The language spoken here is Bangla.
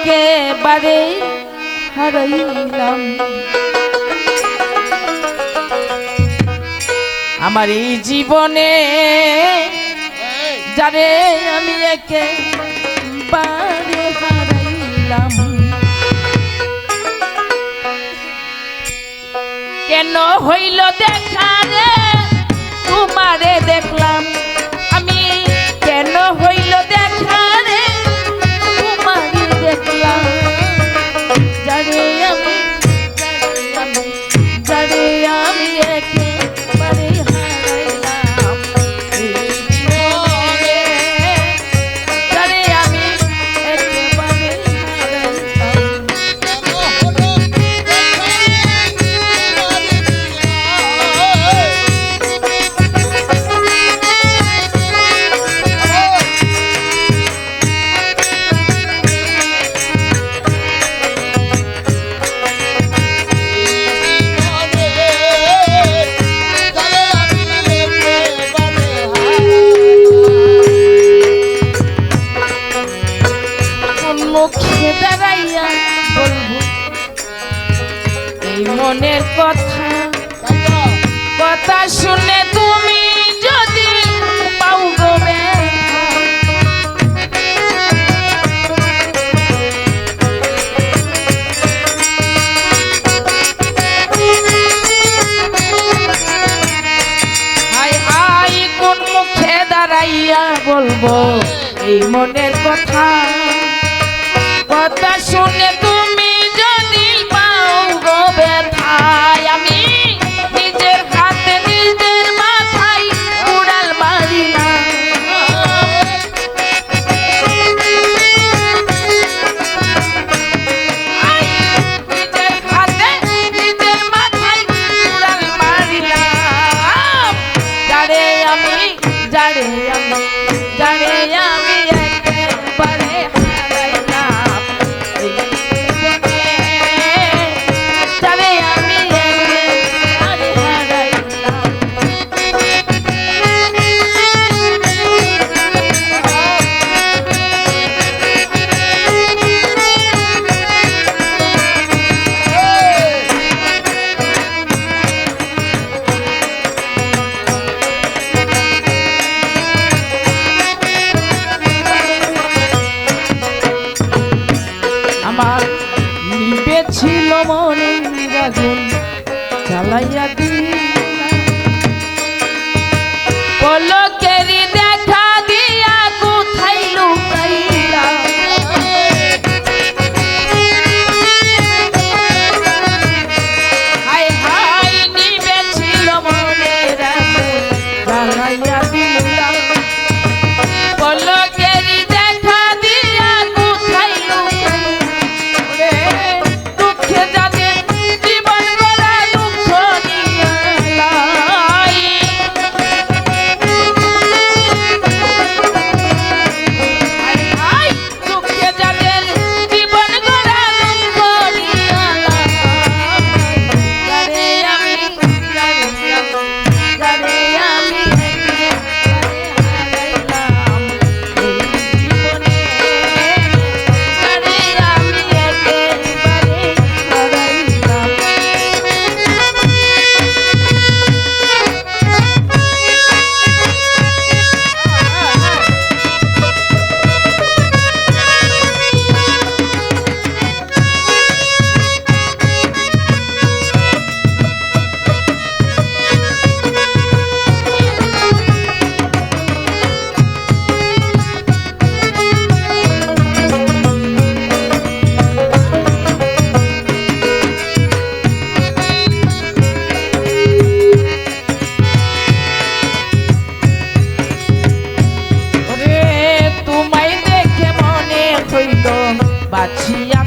একেবারে হারাইলাম। আমার এই জীবনে যারে আমি একেবারে হারাইলাম। কেন হইল দেখা রে তোমারে দেখলাম আমি, কেন হইল দেখা রে তোমারে দেখলাম। যারে আমি যারে আমি একেবারে হারাইলাম। যারে আমি একেবারে হারাইলাম। মুখে দাঁড়াইয়া বলবো এই মনের কথা, কথা শুনে তুমি যদি পাও গো ব্যথা। হায় হায় কোন মুখে দাঁড়াইয়া বলবো এই মনের কথা, কথা শুনে তুমি যদি পাও গো ব্যথায়। আমি নিজের হাতে নিজের মাথায় উড়াল মারিলাম। নিজের হাতে নিজের মাথায় উড়াল মারিলাম। যারে আমি যারে আমি যারে আমি একেবারে হারাইলাম। যারে আমি একেবারে হারাইলাম। আমার নিবে ছিল মনে আগুন জ্বালাইয়া দিলাম। পলকেরই দেখা দিয়া কোথায় লুকাইলাম। হায় হায় নিবে ছিল মনে আগুন জ্বালাইয়া দিলাম। পলকেরই দেখা দিয়া কোথায় লুকাইলাম। দুঃখে যাদের জীবন গড়া দুঃখ নিয়ালাই। দুঃখে যাদের জীবন গড়া দুঃখ নিয়ালাই। যারে আমি যারে আমি হারাইলাম এই জীবনে। যারে আমি একেবারে হারাইলাম। ওরে তোমায় দেখে মনে হইল বাঁচিয়া